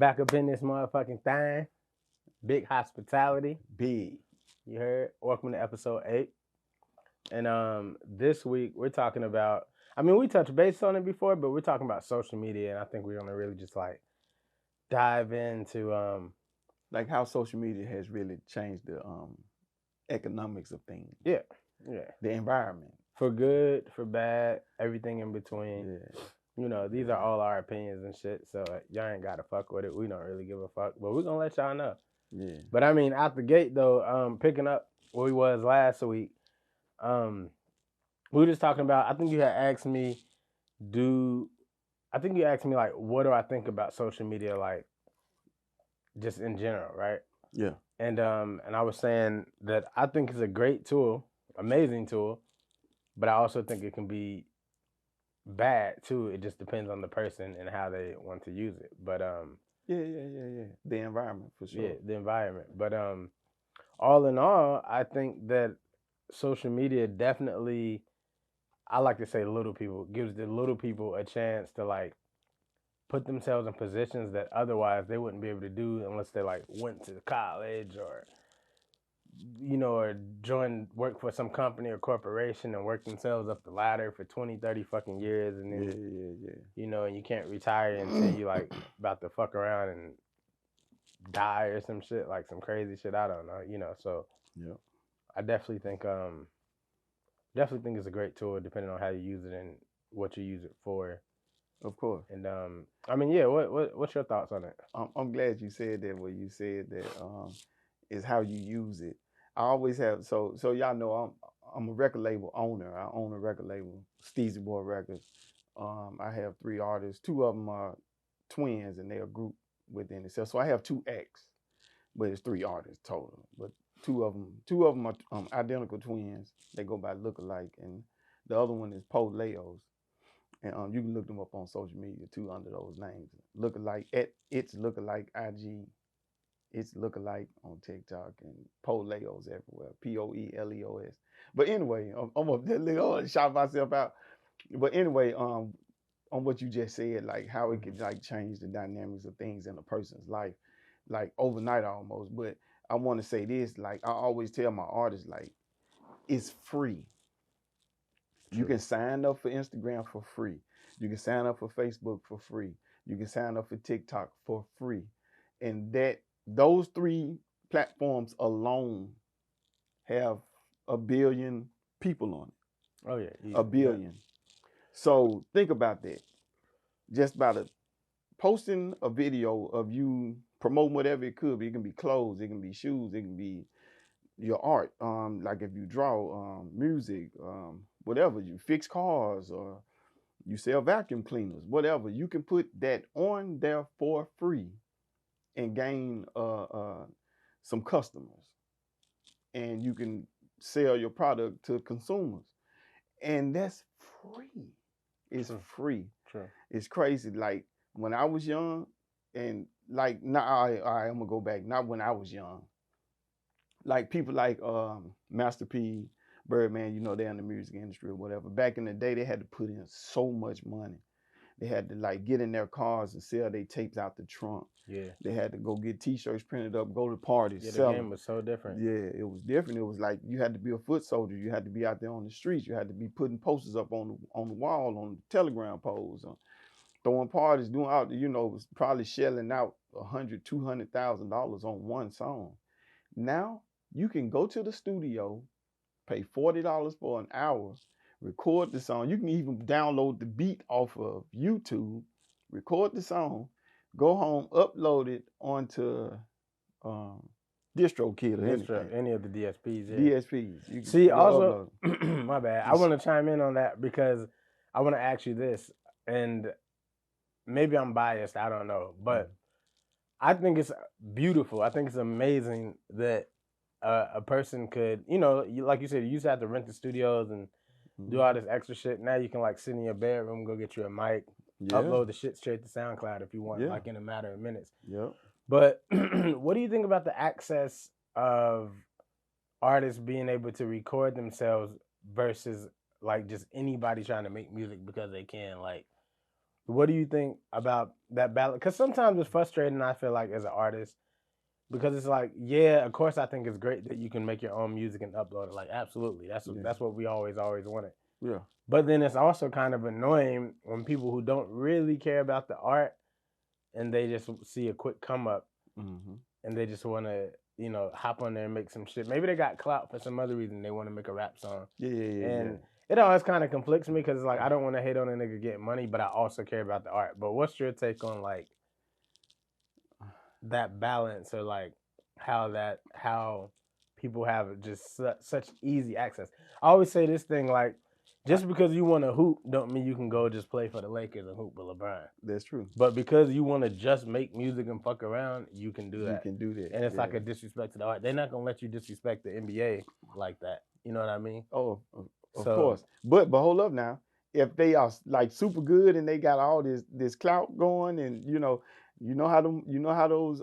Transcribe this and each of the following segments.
back up in this motherfucking thing. Big hospitality. Big. You heard? Welcome to episode 8. And this week we're talking about, we touched base on it before, but we're talking about social media, and I think we're gonna really just like dive into like how social media has really changed the economics of things. Yeah. The environment. For good, for bad, everything in between. Yeah. You know, these are all our opinions and shit, so y'all ain't gotta fuck with it. We don't really give a fuck, but we're gonna let y'all know. Yeah. But out the gate though, picking up where we was last week, we were just talking about, I think you had asked me, like, what do I think about social media, like, just in general, right? Yeah. And I was saying that I think it's a great tool, amazing tool, but I also think it can be bad too. It just depends on the person and how they want to use it. But yeah. The environment for sure. Yeah, the environment. But all in all, I think that social media definitely, I like to say little people, gives the little people a chance to like put themselves in positions that otherwise they wouldn't be able to do unless they like went to college or or work for some company or corporation and work themselves up the ladder for 20, 30 fucking years, and then and you can't retire until you like about to fuck around and die or some shit, like some crazy shit. I don't know, so yeah. I definitely think it's a great tool depending on how you use it and what you use it for. Of course. And what's your thoughts on it? I'm glad you said that. What you said that is how you use it. I always have so y'all know I'm a record label owner. I own a record label, Steezy Boy Records. I have 3 artists. 2 of them are twins, and they're a group within itself. So I have 2 acts, but it's 3 artists total. But 2 of them are identical twins. They go by Lookalike, and the other one is Poe Leos. And you can look them up on social media too under those names. Lookalike at It's Lookalike IG. It's Lookalike on TikTok, and Poleos everywhere. Poeleos. But anyway, I'm up there shout myself out. But anyway, on what you just said, like how it could like change the dynamics of things in a person's life, like overnight almost. But I want to say this, like I always tell my artists, like it's free. True. You can sign up for Instagram for free. You can sign up for Facebook for free. You can sign up for TikTok for free. And those 3 platforms alone have 1 billion people on it. Oh yeah. 1 billion. Yeah. So think about that. Just by posting a video of you promoting whatever it could be. It can be clothes, it can be shoes, it can be your art. Like if you draw, music, whatever, you fix cars or you sell vacuum cleaners, whatever, you can put that on there for free and gain some customers, and you can sell your product to consumers, and that's free. It's free. True. It's crazy. Like when I was young, and like now, I'm gonna go back. Not when I was young. Like people like Master P, Birdman, they're in the music industry or whatever. Back in the day, they had to put in so much money. They had to like get in their cars and sell their tapes out the trunk. Yeah. They had to go get T-shirts printed up, go to parties, yeah, sell the game them. was so different. Yeah, it was different. It was like you had to be a foot soldier. You had to be out there on the streets. You had to be putting posters up on the wall, on the telegram poles, throwing parties, doing out. Was probably shelling out $100,000, $200,000 on one song. Now you can go to the studio, pay $40 for an hour, record the song. You can even download the beat off of YouTube, record the song, go home, upload it onto DistroKid or anything. Any of the DSPs. Yeah. DSPs. You See, also, my bad. I want to chime in on that because I want to ask you this, and maybe I'm biased. I don't know, but I think it's beautiful. I think it's amazing that a person could, like you said, you used to have to rent the studios and do all this extra shit. Now you can like sit in your bedroom, go get you a mic, upload the shit straight to SoundCloud if you want, like in a matter of minutes. Yep. But what do you think about the access of artists being able to record themselves versus like just anybody trying to make music because they can? Like, What do you think about that balance? Because sometimes it's frustrating, I feel like, as an artist, because it's like, yeah, of course, I think it's great that you can make your own music and upload it. Like, absolutely, Yeah. that's what we always wanted. Yeah. But then it's also kind of annoying when people who don't really care about the art and they just see a quick come up Mm-hmm. and they just want to, hop on there and make some shit. Maybe they got clout for some other reason. They want to make a rap song. Yeah. And it always kind of conflicts me because, like, I don't want to hate on a nigga getting money, but I also care about the art. But what's your take on, like, that balance, or, like, how people have just such easy access? I always say this thing, like, just because you want to hoop don't mean you can go just play for the Lakers and hoop with LeBron. That's true. But because you want to just make music and fuck around, you can do that. You can do that. And it's like a disrespect to the art. They're not going to let you disrespect the NBA like that. You know what I mean? Oh, of course. But hold up now. If they are like super good and they got all this clout going, and you know how those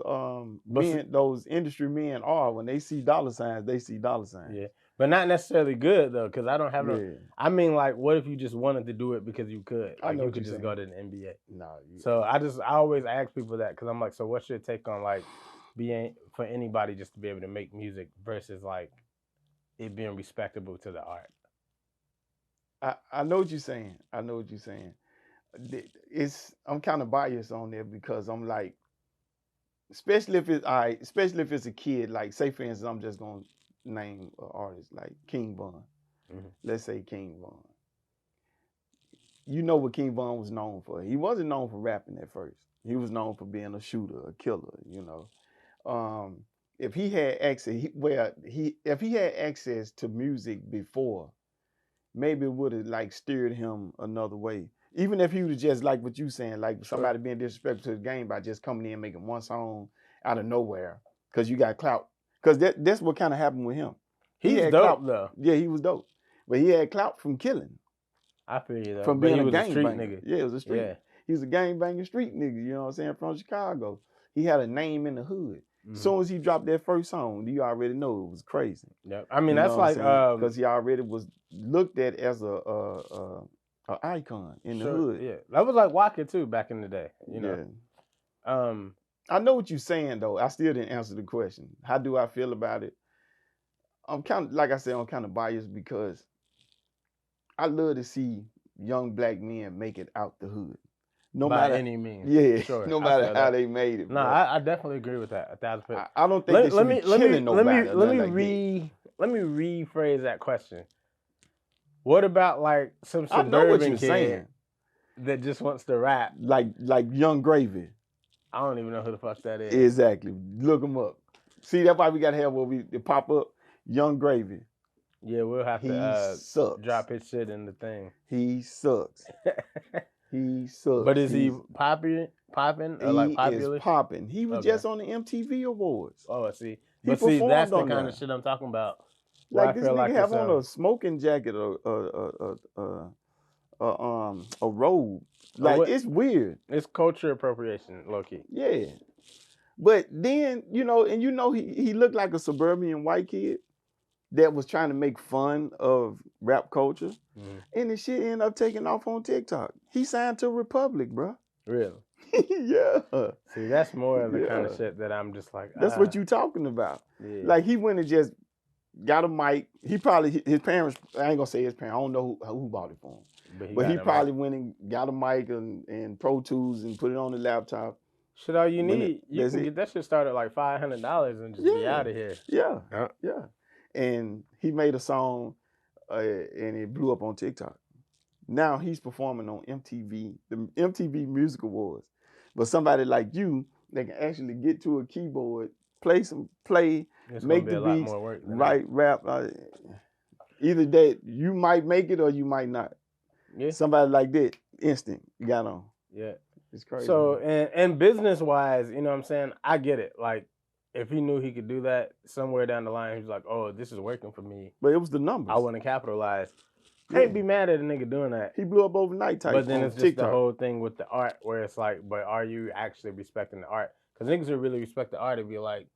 men, those industry men are, when they see dollar signs, they see dollar signs. Yeah. But not necessarily good though, because I don't have no. I mean, like, what if you just wanted to do it because you could? Like, you could just go to the NBA. No. So I always ask people that, because I'm like, so what's your take on, like, being, for anybody just to be able to make music versus, like, it being respectable to the art? I know what you're saying. I'm kind of biased on there because I'm like, especially if it's a kid, like, say for instance, I'm just gonna name an artist like King Von. Mm-hmm. Let's say King Von. You know what King Von was known for? He wasn't known for rapping at first. He was known for being a shooter, a killer. If he had access, if he had access to music before, maybe it would have, like, steered him another way. Even if he was just like what you saying, like somebody being disrespectful to the game by just coming in and making one song out of nowhere because you got clout. Because that's what kind of happened with him. He's dope clout, though. Yeah, he was dope, but he had clout from killing. I feel you though. From being a gang street banger. nigga. Yeah, it was a street. Yeah. He was a gang banging street nigga. You know what I'm saying? From Chicago. He had a name in the hood. Mm-hmm. As soon as he dropped that first song, you already know it was crazy. Yeah, I mean, that's like because he already was looked at as a icon in the hood. Yeah, that was like Waka too back in the day. You know. Yeah. I know what you're saying though. I still didn't answer the question. How do I feel about it? I'm kind of, like I said, I'm kind of biased because I love to see young black men make it out the hood. No matter any means. Yeah. Sure. No matter how they made it. No, I definitely agree with that 1,000%. I don't think they should be killing nobody. Let me rephrase that question. What about, like, some suburban kid that just wants to rap? Like Young Gravy. I don't even know who the fuck that is. Exactly. Look him up. See, that's why we got to have what we pop up. Young Gravy. Yeah, we'll have to drop his shit in the thing. He sucks. He sucks. But is he popping or like popular? He is popping. He was just on the MTV Awards. Oh, I see. But see, that's the kind of shit I'm talking about. Like, this nigga have on a smoking jacket, a robe. Like, it's weird. It's culture appropriation, low key. Yeah. But then, he looked like a suburban white kid that was trying to make fun of rap culture. Mm-hmm. And the shit ended up taking off on TikTok. He signed to Republic, bro. Really? Yeah. See, that's more of the kind of shit that I'm just like, That's what you talking about. Yeah. Like, he went and just got a mic. His parents, I ain't gonna say his parents, I don't know who bought it for him. But he probably went and got a mic and Pro Tools and put it on the laptop. Shit, all you need, you can get that shit started at like $500 and just be out of here. Yeah. And he made a song and it blew up on TikTok. Now he's performing on MTV, the MTV Music Awards. But somebody like you, they can actually get to a keyboard, play, make the beats, write rap. Either that you might make it or you might not. Yeah. Somebody like that, instant, got on. Yeah. It's crazy. So, and business-wise, you know what I'm saying? I get it. Like, if he knew he could do that, somewhere down the line, he's like, oh, this is working for me. But it was the numbers. I want to capitalize. Can't be mad at a nigga doing that. He blew up overnight type. But then it's just TikTok. The whole thing with the art where it's like, but are you actually respecting the art? Because niggas who really respect the art would be like,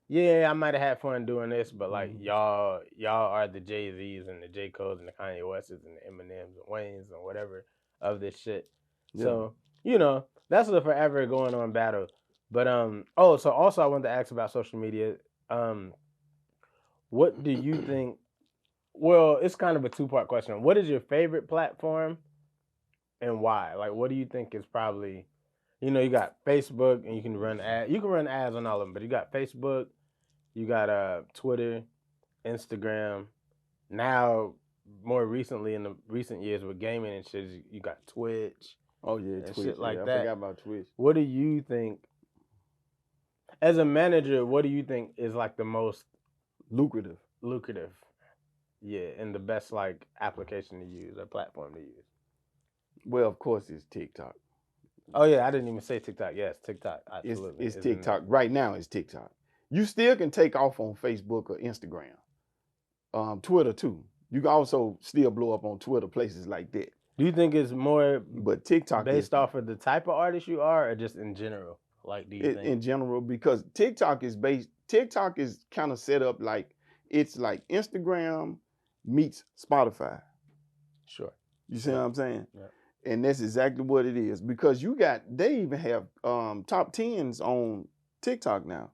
yeah, I might have had fun doing this, but like y'all are the Jay-Z's and the J. Cole's and the Kanye West's and the Eminem's and Wayne's and whatever of this shit. Yeah. So you know, that's a forever going on battle. But oh, so also I wanted to ask about social media. Um, what do you think? Well, it's kind of a two-part question. What is your favorite platform and why? Like, what do you think is probably, you got Facebook and you can run ads. You can run ads on all of them, but you got Facebook, you got Twitter, Instagram. Now, more recently in the recent years with gaming and shit, you got Twitch Oh yeah, and Twitch. shit like Yeah, I that. forgot about Twitch. What do you think, as a manager, what do you think is like the most Lucrative. lucrative? Yeah, and the best like application to use or platform to use. Well, of course, it's TikTok. Oh yeah, I didn't even say TikTok. Yes, TikTok. It's Absolutely. it's is in there. TikTok. Right now, it's TikTok. You still can take off on Facebook or Instagram, Twitter too. You can also still blow up on Twitter, places like that. Do you think it's more But TikTok based is off of the type of artist you are, or just in general? Like, do you think? in general because TikTok is kind of set up like it's like Instagram meets Spotify. Sure. You see Yeah. what I'm saying? Yeah. And that's exactly what it is because they even have top tens on TikTok now.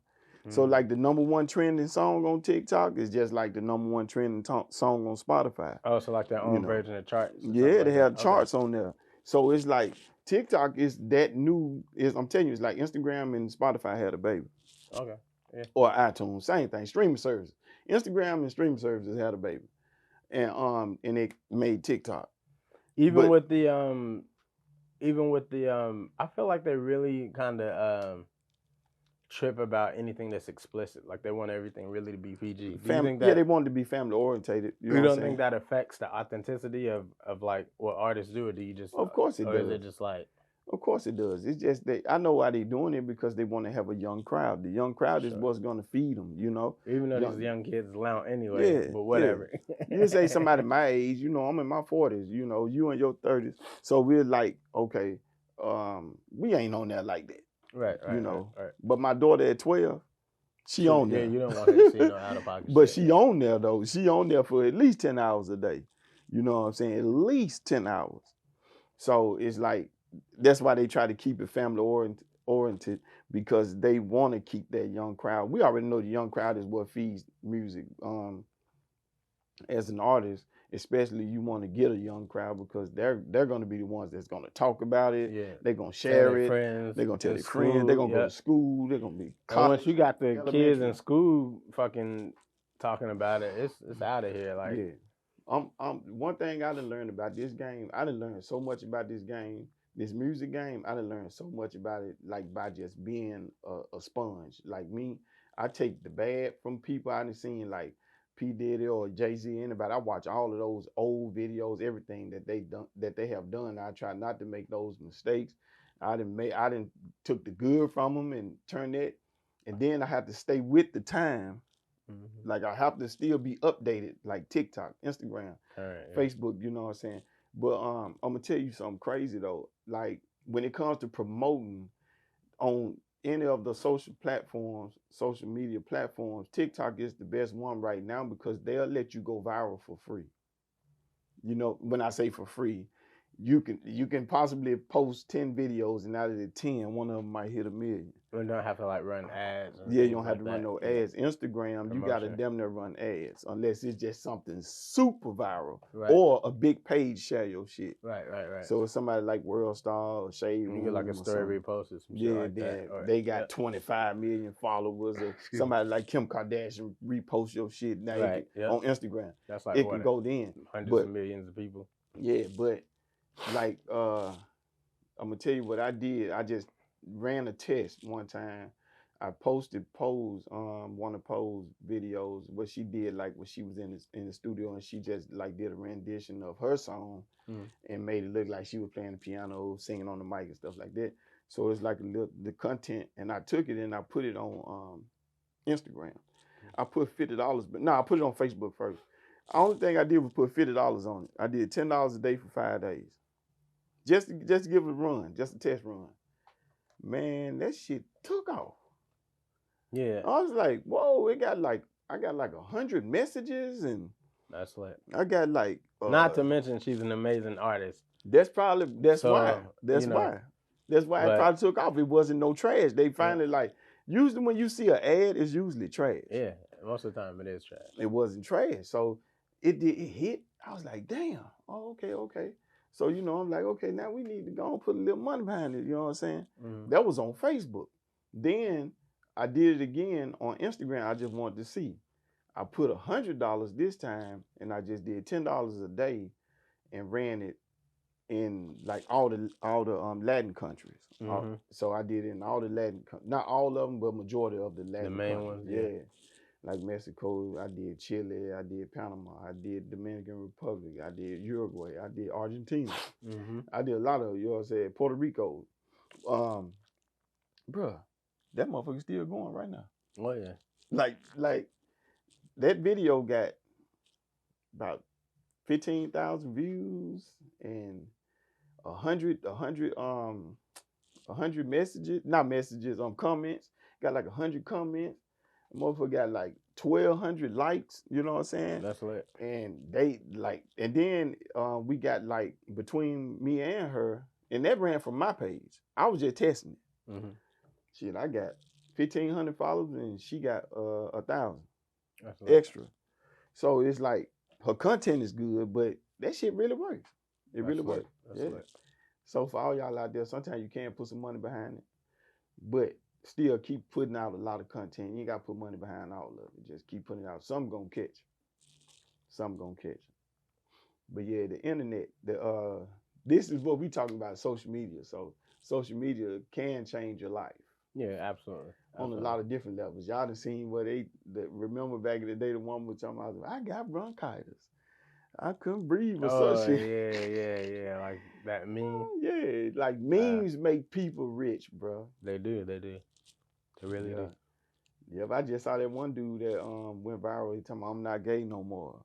So like the number one trending song on TikTok is just like the number one trending song on Spotify. Oh, so like their own version of charts. Yeah, they have that. charts on there. So it's like TikTok is that new. I'm telling you, it's like Instagram and Spotify had a baby. Okay. Yeah. Or iTunes, same thing. Streaming services. Instagram and streaming services had a baby, and it made TikTok. Even with the I feel like they really kind of trip about anything that's explicit. Like they want everything really to be PG. They want it to be family orientated. You don't think that affects the authenticity of like what artists do, or do you just? Of course it does. Or is it just like? Of course it does. It's just I know why they're doing it because they want to have a young crowd. The young crowd is what's going to feed them, you know. Even though these young kids lounge anyway, yeah, but whatever. Yeah. You say somebody my age, you know, I'm in my 40s, you know, you in your 30s. So we're like, okay, we ain't on there like that. Right. You know. Right. But my daughter at 12, she on there. Yeah, you don't want her to see no out of pocket. But she on there though. She on there for at least 10 hours a day. You know what I'm saying? At least 10 hours. So it's like, that's why they try to keep it family oriented because they want to keep that young crowd. We already know the young crowd is what feeds music. As an artist, especially you want to get a young crowd because they're going to be the ones that's going to talk about it. Yeah. They're going to share it. Friends, they're going to tell their friends. They're going to go to school. They're going to be once you got the kids in school fucking talking about it, it's out of here. Like, yeah. One thing I done learned about this game, I done learned so much about this game. This music game, I done learned so much about it, like by just being a sponge. Like me, I take the bad from people I done seen, like P. Diddy or Jay-Z, anybody. I watch all of those old videos, everything that they have done. I try not to make those mistakes. I didn't took the good from them and turned it, and then I have to stay with the time. Mm-hmm. Like I have to still be updated, like TikTok, Instagram, Facebook. You know what I'm saying? But I'm gonna tell you something crazy though. Like when it comes to promoting on any of the social media platforms, TikTok is the best one right now because they'll let you go viral for free. You know, when I say for free, you can possibly post 10 videos and out of the 10, one of them might hit 1 million. You don't have to like run ads. Yeah, you don't have to run no ads. Instagram, you gotta damn near run ads unless it's just something super viral or a big page share your shit. Right. So if somebody like World Star or Shade Room, you get like a story repost or some shit like that. Or, they got 25 million followers. Or somebody like Kim Kardashian repost your shit now on Instagram. That's like it can go then. Hundreds of millions of people. Yeah, but like I'm gonna tell you what I did. I just ran a test one time. I posted one of Poe's videos, what she did, like when she was in the studio and she just like did a rendition of her song and made it look like she was playing the piano, singing on the mic and stuff like that. So it's like the content, and I took it and I put it on Instagram. I put $50, but no, I put it on Facebook first. The only thing I did was put $50 on it. I did $10 a day for 5 days. Just to give it a run, just a test run. Man, that shit took off. Yeah. I was like, whoa, I got like 100 messages and that's lit. I got like not to mention she's an amazing artist. That's why. That's why. That's why it But probably took off. It wasn't no trash. They finally like usually when you see an ad, it's usually trash. yeah, most of the time it is trash. It wasn't trash. So it hit. I was like, damn. Oh, okay. So I'm like, okay, now we need to go and put a little money behind it. You know what I'm saying? Mhm. That was on Facebook. Then I did it again on Instagram. I just wanted to see. I put $100 this time, and I just did $10 a day, and ran it in like all the Latin countries. Mhm. So I did it in all the Latin, not all of them, but majority of the Latin main countries. ones, yeah. Like Mexico, I did Chile, I did Panama, I did Dominican Republic, I did Uruguay, I did Argentina, Mhm. I did a lot of, you know what I'm saying, Puerto Rico. Bruh, that motherfucker's still going right now. Oh yeah. Like that video got about 15,000 views and 100 messages, not messages, comments. Got like 100 comments. Motherfucker got like 1,200 likes. You know what I'm saying? That's lit. And they like, and then we got like between me and her, and that ran from my page. I was just testing it. Mhm. Shit, I got 1,500 followers, and she got 1,000 That's lit. extra. So it's like her content is good, but that shit really works. It really lit. works. That's Yeah. lit. So for all y'all out there, sometimes you can put some money behind it, but still keep putting out a lot of content. You ain't got to put money behind all of it. Just keep putting it out. Some gonna catch. Some gonna catch. But yeah, the internet. This is what we talking about. Social media. So social media can change your life. Yeah, absolutely. On a lot of different levels. Y'all done seen what remember back in the day, the one was talking about, I got bronchitis. I couldn't breathe or some shit. Yeah. Like that meme. Yeah, like memes make people rich, bro. They do. They really do. Yep, I just saw that one dude that went viral. He talking about, I'm not gay no more.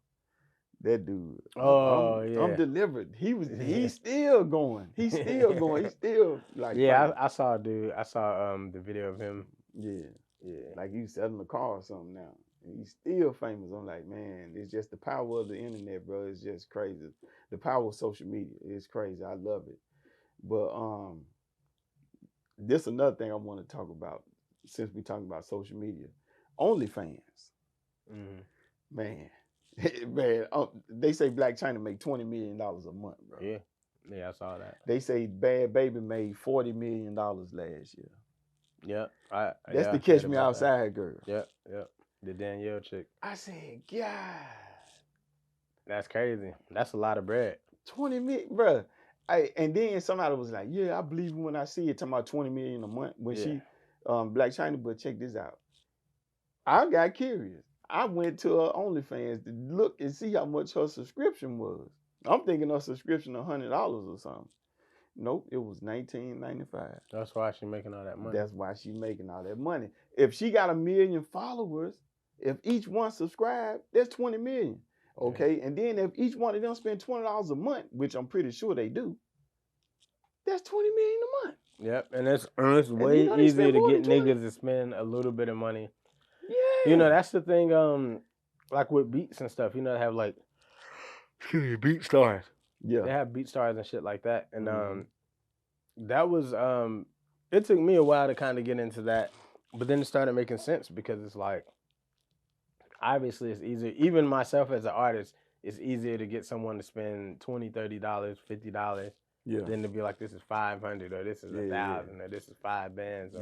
That dude. I'm delivered. He's still going. He's still going. He's still like. Yeah, I saw a dude. I saw the video of him. Yeah. Like he was selling a car or something now. And he's still famous. I'm like, man, it's just the power of the internet, bro. It's just crazy. The power of social media is crazy. I love it. But this another thing I want to talk about since we're talking about social media. OnlyFans. Mm-hmm. Man. Man, they say Black China make $20 million a month, bro. Yeah, I saw that. They say Bad Baby made $40 million last year. Yep. That's the Catch Me Outside girl. Yep. The Danielle chick. I said, God. That's crazy. That's a lot of bread. 20 million, bro. And then somebody was like, yeah, I believe it when I see it, talking about 20 million a month when she, Black China, but check this out. I got curious. I went to her OnlyFans to look and see how much her subscription was. I'm thinking her subscription $100 or something. Nope, it was $19.95. That's why she's making all that money. That's why she's making all that money. If she got 1 million followers, if each one subscribe, that's 20 million. Okay, and then if each one of them spend $20 a month, which I'm pretty sure they do, that's 20 million a month. Yep, and it's way easier to get niggas to spend a little bit of money. Yeah. You know, that's the thing, like with beats and stuff, you know, they have like beat stars. Yeah. They have beat stars and shit like that. And that was it took me a while to kind of get into that, but then it started making sense because it's like obviously it's easier. Even myself as an artist, it's easier to get someone to spend $20, $30, $50 than to be like, this is $500 or this is $1,000 or this is 5 bands.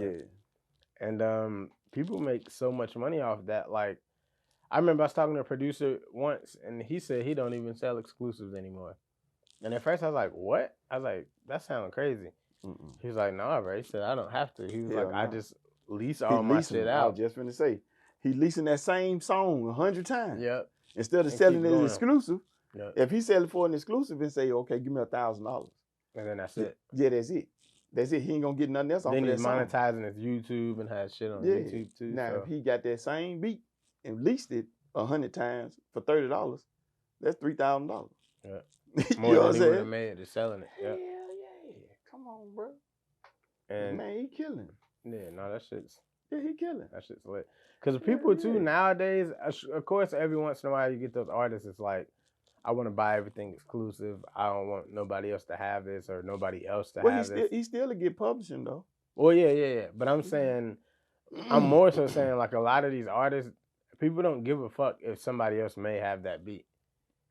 And people make so much money off that. Like, I remember I was talking to a producer once, and he said he don't even sell exclusives anymore. And at first I was like, what? I was like, that sounds crazy. He was like, nah, bro. He said, I don't have to. He was like, I just lease all my shit out. I was just finna say, he leasing that same song 100 times. Yep. Instead of selling it as exclusive, if he sell it for an exclusive and say, okay, give me $1,000. And then that's it. Yeah, that's it. That's it. He ain't gonna get nothing else off of that song. Then he's monetizing his YouTube and has shit on YouTube too. Now, if he got that same beat and leased it 100 times for $30, that's $3,000. Yeah. More than he would have made just selling it. Hell yeah. Come on, bro. And man, he killing. Yeah, no, that shit's... Yeah, he killing. That shit's lit. Because people too, nowadays, of course, every once in a while you get those artists, it's like, I want to buy everything exclusive. I don't want nobody else to have this or nobody else to Well, have this. he still to get publishing though. Well, yeah. But I'm saying, I'm more so saying like a lot of these artists, people don't give a fuck if somebody else may have that beat.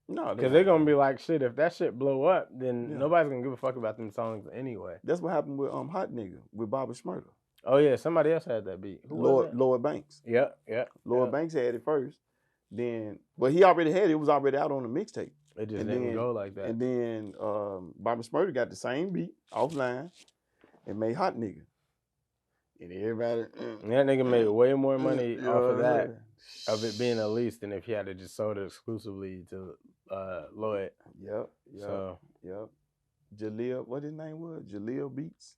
No, Because they're gonna be like, shit, if that shit blow up, then nobody's gonna give a fuck about them songs anyway. That's what happened with Hot Nigga with Bobby Shmurda. Oh yeah, somebody else had that beat. Who was it? Lloyd Banks. Yep. Lloyd Banks had it first. Then, but he already had it. It was already out on the mixtape. It just didn't go like that. And then Bobby Shmurda got the same beat offline and made Hot Nigga. And everybody. That nigga made way more money off of that, of it being released, than if he had to just sold it exclusively to Lloyd. Yep. Jaleel, what his name was? Jaleel Beats.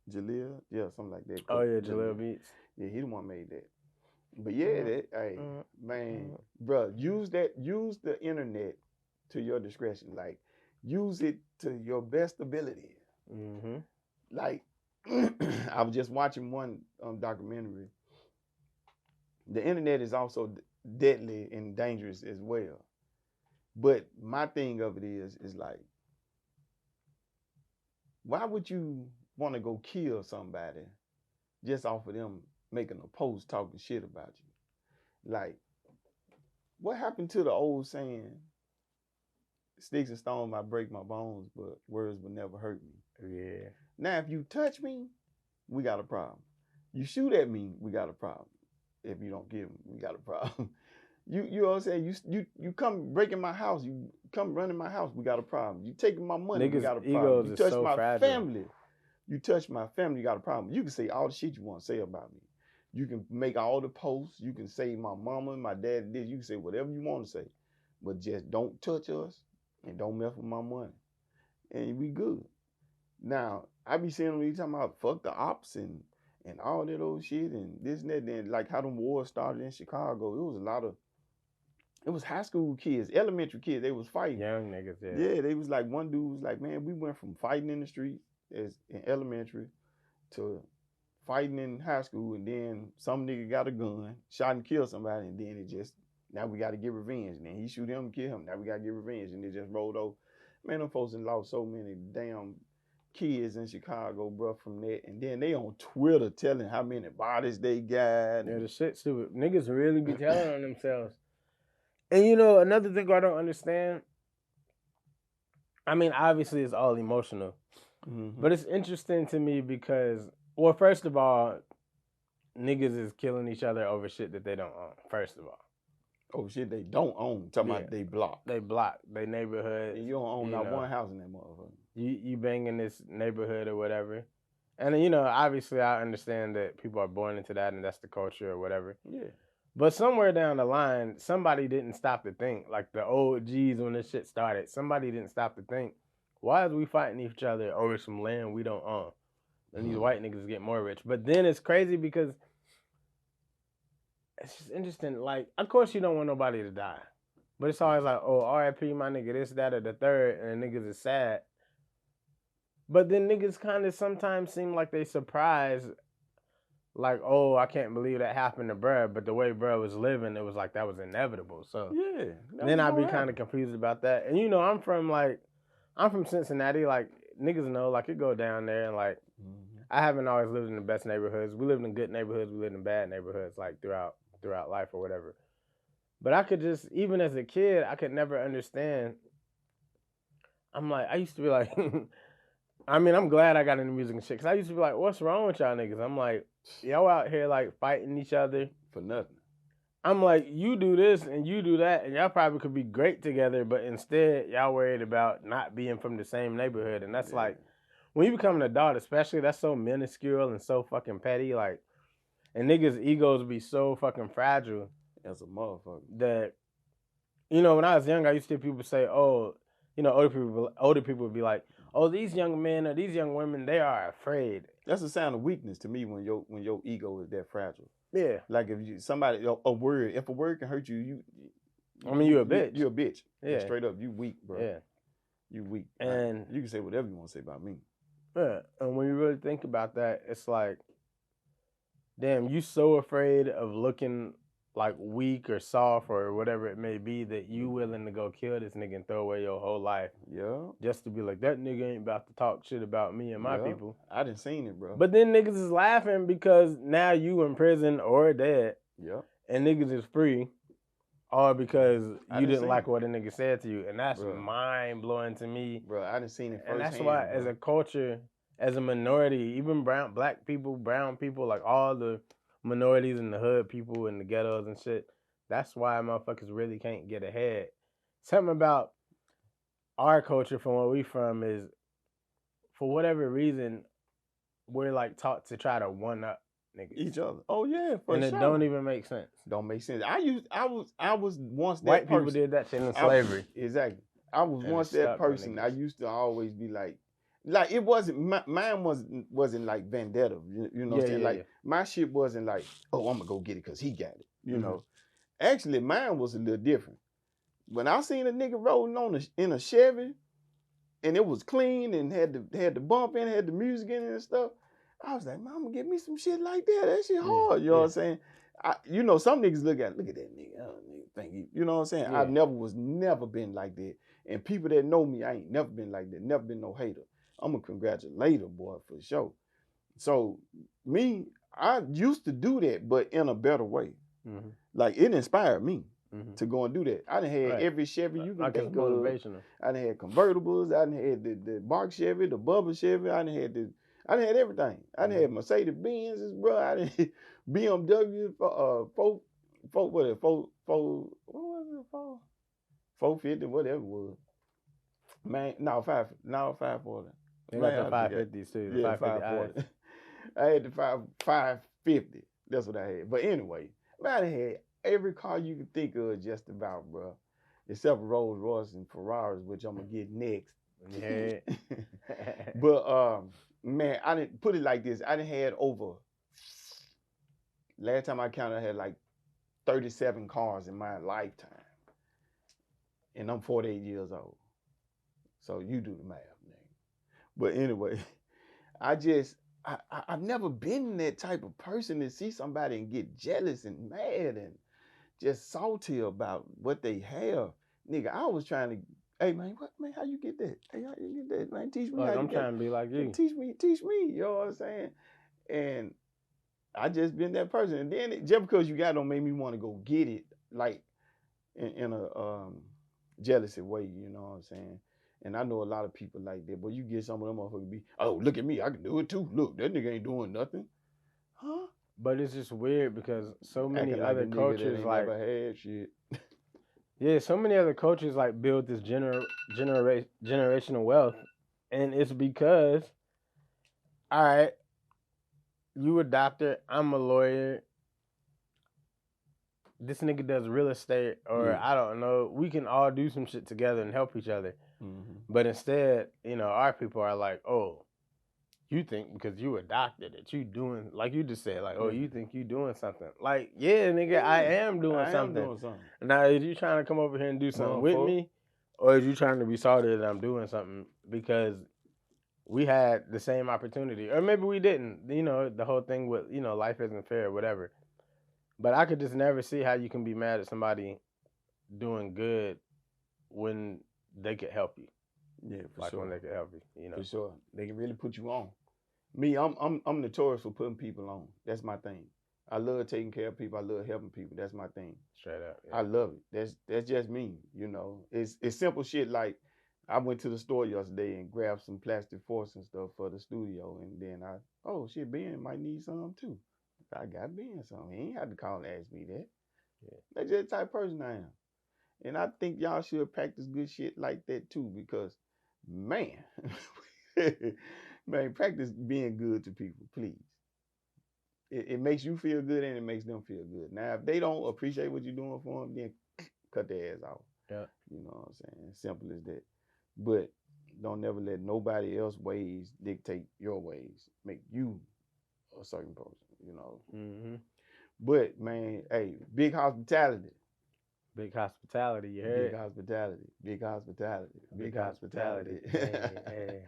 Jaleel, yeah, something like that. Oh yeah, Jaleel Beats. Yeah, he the one made that. But yeah, hey, man, bro, use the internet to your discretion. Like, use it to your best ability. Mm-hmm. Like, I was just watching one documentary. The internet is also deadly and dangerous as well. But my thing of it is like, why would you want to go kill somebody just off of them making a post talking shit about you? Like, what happened to the old saying, sticks and stones might break my bones, but words will never hurt me? Yeah. Now, if you touch me, we got a problem. You shoot at me, we got a problem. If you don't give me, we got a problem. You know what I'm saying? You come breaking my house, you come running my house, we got a problem. You taking my money, we got a problem. You touch my family. You touch my family, you got a problem. You can say all the shit you want to say about me. You can make all the posts. You can say my mama and my dad did. You can say whatever you want to say. But just don't touch us and don't mess with my money. And we good. Now, I be seeing them talking about fuck the ops and all that old shit and this and that. Then like how them wars started in Chicago. It was high school kids, elementary kids. They was fighting. Young niggas, yeah. Yeah, they was like, one dude was like, man, we went from fighting in the street as in elementary to fighting in high school, and then some nigga got a gun, shot and killed somebody, and then it just, now we got to get revenge. And then he shoot him and kill him. Now we got to get revenge. And it just rolled over. Man, them folks done lost so many damn kids in Chicago, bro, from that. And then they on Twitter telling how many bodies they got. Yeah, the shit stupid. Niggas really be telling on themselves. And you know, another thing I don't understand, I mean, obviously it's all emotional. Mm-hmm. But it's interesting to me because, well, first of all, niggas is killing each other over shit that they don't own, first of all. Oh, shit they don't own. Talking about they block. They block. They neighborhood. And you don't own not one house in that motherfucker. You bang in this neighborhood or whatever. And, you know, obviously I understand that people are born into that and that's the culture or whatever. Yeah. But somewhere down the line, somebody didn't stop to think, like the old G's when this shit started, somebody didn't stop to think, why is we fighting each other over some land we don't own? And these white niggas get more rich. But then it's crazy because it's just interesting. Like, of course you don't want nobody to die. But it's always like, oh, R.I.P. my nigga, this, that, or the third, and the niggas is sad. But then niggas kind of sometimes seem like they surprised. Like, oh, I can't believe that happened to bruh, but the way bruh was living, it was like that was inevitable. So yeah, then I'd be kind of confused about that. And you know, I'm from Cincinnati. Like, niggas know, like, it go down there, and like, I haven't always lived in the best neighborhoods. We lived in good neighborhoods. We lived in bad neighborhoods, like throughout life or whatever. But I could just, even as a kid, I could never understand. I'm like, I used to be like, I mean, I'm glad I got into music and shit, because I used to be like, what's wrong with y'all niggas? I'm like, y'all out here like fighting each other for nothing. I'm like, you do this and you do that, and y'all probably could be great together, but instead y'all worried about not being from the same neighborhood. And that's like, when you become an adult especially, that's so minuscule and so fucking petty. Like, and niggas' egos be so fucking fragile. As a motherfucker. That, you know, when I was young, I used to hear people say, oh, you know, older people would be like, oh, these young men or these young women, they are afraid. That's a sign of weakness to me when your ego is that fragile. Yeah. Like if you somebody if a word can hurt you, you're a bitch. You're a bitch. Yeah. Straight up, you weak, bro. Yeah. You weak. And you can say whatever you want to say about me. Yeah. And when you really think about that, it's like, damn, you so afraid of looking like weak or soft or whatever it may be, that you willing to go kill this nigga and throw away your whole life Yeah. just to be like, that nigga ain't about to talk shit about me and my Yeah. people. I done seen it, bro. But then niggas is laughing because now you in prison or dead Yeah. and niggas is free, all because I you done didn't seen like it. what a nigga said to you. And that's Bro. mind blowing to me. Bro, I done seen it And firsthand. that's why, bro. as a culture, as a minority, even black people, brown people, like all the minorities and the hood people and the ghettos and shit, that's why motherfuckers really can't get ahead. Something about our culture from where we from is, for whatever reason, we're like taught to try to one up niggas. Each other. Oh yeah, for and sure. it don't even make sense. Don't make sense. I was once that White person. people did that shit in slavery. Exactly. I was And once it that stuck with person. I niggas. used to always be like it wasn't mine wasn't like vendetta. You know what I'm saying? Like my shit wasn't like, oh, I'm gonna go get it because he got it. You know. Actually, mine was a little different. When I seen a nigga rolling in a Chevy, and it was clean and had the bump in, had the music in it and stuff, I was like, "Mama, get me some shit like that. That shit hard." You know what I'm saying? Some niggas look at that nigga. Oh, nigga, thank you. You know what I'm saying? Yeah. I never been like that. And people that know me, I ain't never been like that. Never been no hater. I'm a congratulator, boy, for sure. So me, I used to do that, but in a better way. Like it inspired me to go and do that. I done had every Chevy you can think of. Motivational. I done had convertibles. I done had the Mark Chevy, the Bubba Chevy. I done had everything. I done had Mercedes Benz's, bro. I done had BMW, 450, whatever it was. Man, no, 540. They got the 550s too. The 550 I had the 550. That's what I had. But anyway, man, I had every car you could think of just about, bro. Except for Rolls Royce and Ferraris, which I'm gonna get next. Yeah. But man, I didn't put it like this. I didn't had over. Last time I counted, I had like 37 cars in my lifetime, and I'm 48 years old. So you do the math, man. But anyway, I've never been that type of person to see somebody and get jealous and mad and just salty about what they have. Nigga, I was trying to, hey man, how you get that? Hey, how you get that? Man, teach me how you I'm trying to be like you. Teach me, you know what I'm saying? And I just been that person. And then just because you got it don't make me want to go get it, like in a jealousy way, you know what I'm saying? And I know a lot of people like that, but you get some of them motherfuckers be, oh, look at me, I can do it too. Look, that nigga ain't doing nothing. Huh? But it's just weird because so many other cultures like never had shit. Yeah, so many other cultures like build this generational wealth, and it's because, all right, you a doctor, I'm a lawyer. This nigga does real estate, or I don't know. We can all do some shit together and help each other. But instead, our people are like, oh, you think because you a doctor that you doing, like you just said, like, oh, you think you doing something. Like, yeah, nigga, I am doing something. Now, is you trying to come over here and do something with me? Or is you trying to be salty that I'm doing something because we had the same opportunity? Or maybe we didn't. The whole thing with, life isn't fair or whatever. But I could just never see how you can be mad at somebody doing good when they could help you. Yeah, for like sure. When they could help you, For sure. They can really put you on. Me, I'm notorious for putting people on. That's my thing. I love taking care of people. I love helping people. That's my thing. Straight up. Yeah. I love it. That's just me. It's simple shit like I went to the store yesterday and grabbed some plastic forks and stuff for the studio, and then Ben might need some too. I got Ben some. He ain't had to call and ask me that. Yeah. That's just the type of person I am. And I think y'all should practice good shit like that too, because man, practice being good to people, please. It makes you feel good and it makes them feel good. Now, if they don't appreciate what you're doing for them, then cut their ass off. Yeah. You know what I'm saying? Simple as that. But don't never let nobody else's ways dictate your ways. Make you a certain person, But, man, hey, big hospitality. Big hospitality, you heard? Big hospitality. Big hospitality. Big hospitality. Hey.